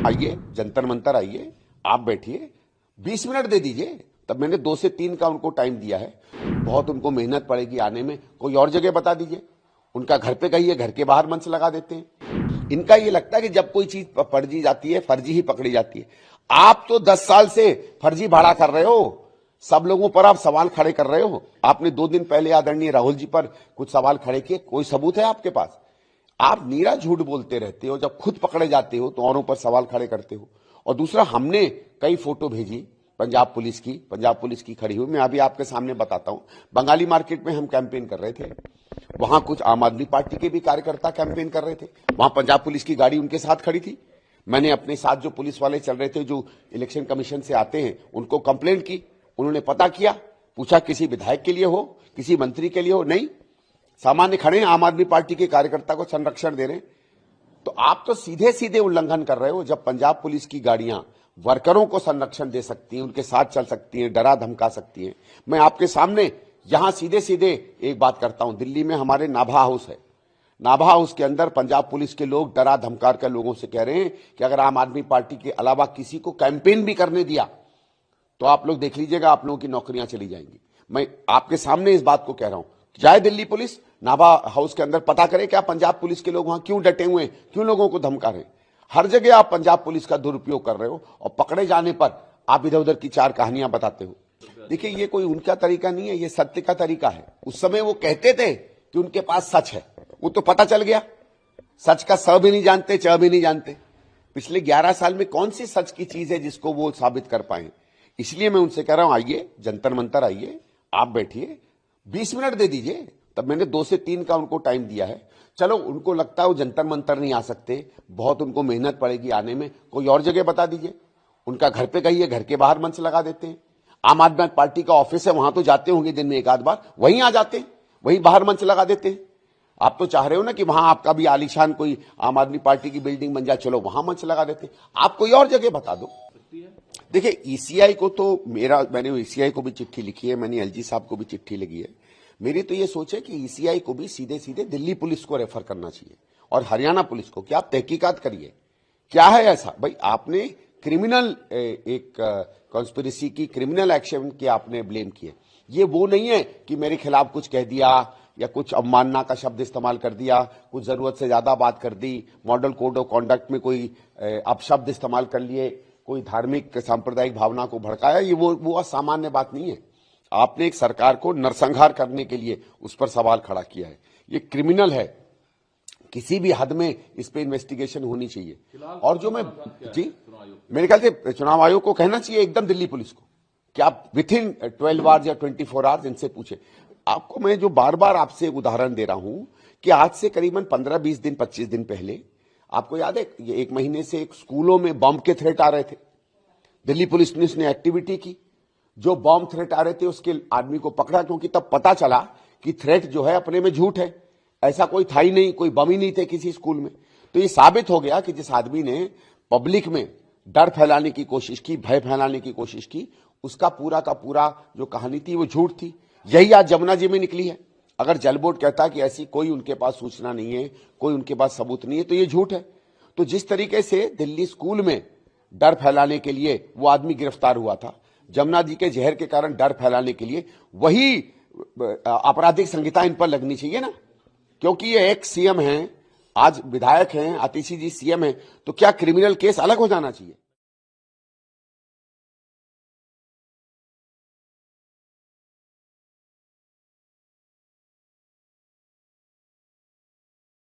आइए, जंतर मंतर आइए, आप बैठिए, 20 मिनट दे दीजिए। तब मैंने 2 से 3 का उनको टाइम दिया है। बहुत उनको मेहनत पड़ेगी आने में, कोई और जगह बता दीजिए। उनका घर पे कहिए, घर के बाहर मंच लगा देते हैं। इनका ये लगता है कि जब कोई चीज फर्जी जाती है, फर्जी ही पकड़ी जाती है। आप तो 10 साल से फर्जी भाड़ा कर रहे हो, सब लोगों पर आप सवाल खड़े कर रहे हो। आपने 2 दिन पहले आदरणीय राहुल जी पर कुछ सवाल खड़े किए, कोई सबूत है आपके पास? आप नीरा झूठ बोलते रहते हो, जब खुद पकड़े जाते हो तो औरों पर सवाल खड़े करते हो। और दूसरा, हमने कई फोटो भेजी पंजाब पुलिस की खड़ी हुई। मैं अभी आपके सामने बताता हूं। बंगाली मार्केट में हम कैंपेन कर रहे थे, वहां कुछ आम आदमी पार्टी के भी कार्यकर्ता कैंपेन कर रहे थे, वहां पंजाब पुलिस की गाड़ी उनके साथ खड़ी थी। मैंने अपने साथ जो पुलिस वाले चल रहे थे, जो इलेक्शन कमीशन से आते हैं, उनको कंप्लेंट की। उन्होंने पता किया, पूछा किसी विधायक के लिए हो, किसी मंत्री के लिए हो, नहीं, सामान्य खड़े हैं, आम आदमी पार्टी के कार्यकर्ता को संरक्षण दे रहे हैं। तो आप तो सीधे सीधे उल्लंघन कर रहे हो। जब पंजाब पुलिस की गाड़ियां वर्करों को संरक्षण दे सकती हैं, उनके साथ चल सकती हैं, डरा धमका सकती हैं। मैं आपके सामने यहां सीधे सीधे एक बात करता हूं। दिल्ली में हमारे नाभा हाउस है, नाभा हाउस के अंदर पंजाब पुलिस के लोग डरा धमकार कर लोगों से कह रहे हैं कि अगर आम आदमी पार्टी के अलावा किसी को कैंपेन भी करने दिया तो आप लोग देख लीजिएगा, आप लोगों की नौकरियां चली जाएंगी। मैं आपके सामने इस बात को कह रहा हूं, जाए दिल्ली पुलिस, नाभा हाउस के अंदर पता करे क्या पंजाब पुलिस के लोग वहां क्यों डटे हुए हैं, क्यों लोगों को धमका रहे हैं। हर जगह आप पंजाब पुलिस का दुरुपयोग कर रहे हो और पकड़े जाने पर आप इधर उधर की 4 कहानियां बताते हो। देखिए, ये कोई उनका तरीका नहीं है, ये सत्य का तरीका है। उस समय वो कहते थे कि उनके पास सच है, वो तो पता चल गया। सच का स भी नहीं जानते, च भी नहीं जानते। पिछले 11 साल में कौन सी सच की चीज है जिसको वो साबित कर पाए? इसलिए मैं उनसे कह रहा हूं, आइए, जंतर मंतर आइए, आप बैठिए, 20 मिनट दे दीजिए। तब मैंने 2 से 3 का उनको टाइम दिया है। चलो, उनको लगता है वो जंतर मंतर नहीं आ सकते, बहुत उनको मेहनत पड़ेगी आने में, कोई और जगह बता दीजिए। उनका घर पे कहिए, घर के बाहर मंच लगा देते हैं। आम आदमी पार्टी का ऑफिस है, वहां तो जाते होंगे दिन में 1 आध बार, वहीं आ जाते हैं, वहीं बाहर मंच लगा देते हैं। आप तो चाह रहे हो ना कि वहां आपका भी आलीशान कोई आम आदमी पार्टी की बिल्डिंग बन जाए, चलो वहां मंच लगा देते हैं। आप कोई और जगह बता दो। देखिए, ईसीआई को तो मैंने ईसीआई को भी चिट्ठी लिखी है, मैंने एलजी साहब को भी चिट्ठी लिखी है। मेरी तो ये सोच है कि ईसीआई को भी सीधे सीधे दिल्ली पुलिस को रेफर करना चाहिए और हरियाणा पुलिस को, कि आप तहकीकात करिए क्या है ऐसा। भाई, आपने क्रिमिनल एक कॉन्स्पिरेसी की, क्रिमिनल एक्शन के आपने ब्लेम किए। ये वो नहीं है कि मेरे खिलाफ कुछ कह दिया या कुछ अवमानना का शब्द इस्तेमाल कर दिया, कुछ जरूरत से ज्यादा बात कर दी, मॉडल कोड ऑफ कॉन्डक्ट में कोई अपशब्द इस्तेमाल कर लिए, कोई धार्मिक सांप्रदायिक भावना को भड़काया। ये वो असामान्य बात नहीं है। आपने एक सरकार को नरसंहार करने के लिए उस पर सवाल खड़ा किया है। ये क्रिमिनल है, किसी भी हद में इस पे इन्वेस्टिगेशन होनी चाहिए। और जो मैं जी, मेरे ख्याल से चुनाव आयोग को कहना चाहिए एकदम दिल्ली पुलिस को कि आप विथ इन 12 आवर्स या 24 आवर्स इनसे पूछे। आपको मैं जो बार बार आपसे उदाहरण दे रहा हूं कि आज से करीबन 15-20 दिन 25 दिन पहले, आपको याद है, ये 1 महीने से एक स्कूलों में बम के थ्रेट आ रहे थे। दिल्ली पुलिस ने एक्टिविटी की, जो बॉम्ब थ्रेट आ रहे थे उसके आदमी को पकड़ा, क्योंकि तब पता चला कि थ्रेट जो है अपने में झूठ है, ऐसा कोई था ही नहीं, कोई बम ही नहीं थे किसी स्कूल में। तो ये साबित हो गया कि जिस आदमी ने पब्लिक में डर फैलाने की कोशिश की, भय फैलाने की कोशिश की, उसका पूरा का पूरा जो कहानी थी वो झूठ थी। यही आज जमुना जी में निकली है। अगर जल बोर्ड कहता कि ऐसी कोई उनके पास सूचना नहीं है, कोई उनके पास सबूत नहीं है, तो ये झूठ है। तो जिस तरीके से दिल्ली स्कूल में डर फैलाने के लिए वो आदमी गिरफ्तार हुआ था, जमुना जी के जहर के कारण डर फैलाने के लिए, वही आपराधिक संहिता इन पर लगनी चाहिए ना। क्योंकि ये एक सीएम हैं, आज विधायक हैं, आतिशी जी सीएम हैं, तो क्या क्रिमिनल केस अलग हो जाना चाहिए?